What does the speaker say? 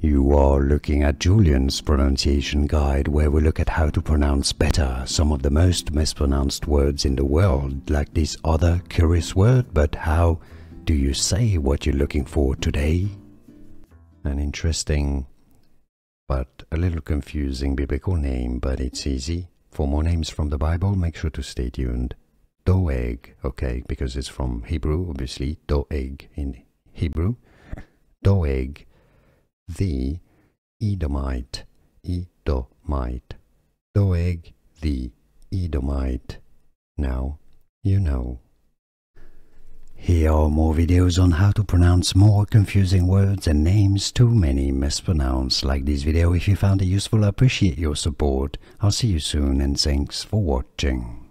You are looking at Julian's pronunciation guide, where we look at how to pronounce better some of the most mispronounced words in the world, like this other curious word. But how do you say what you're looking for today? An interesting but a little confusing biblical name, but it's easy. For more names from the Bible, make sure to stay tuned. Doeg, okay, because it's from Hebrew, obviously. Doeg in Hebrew. Doeg, the Edomite. Edomite. Doeg, the Edomite. Now you know. Here are more videos on how to pronounce more confusing words and names too many mispronounced. Like this video if you found it useful. I appreciate your support. I'll see you soon and thanks for watching.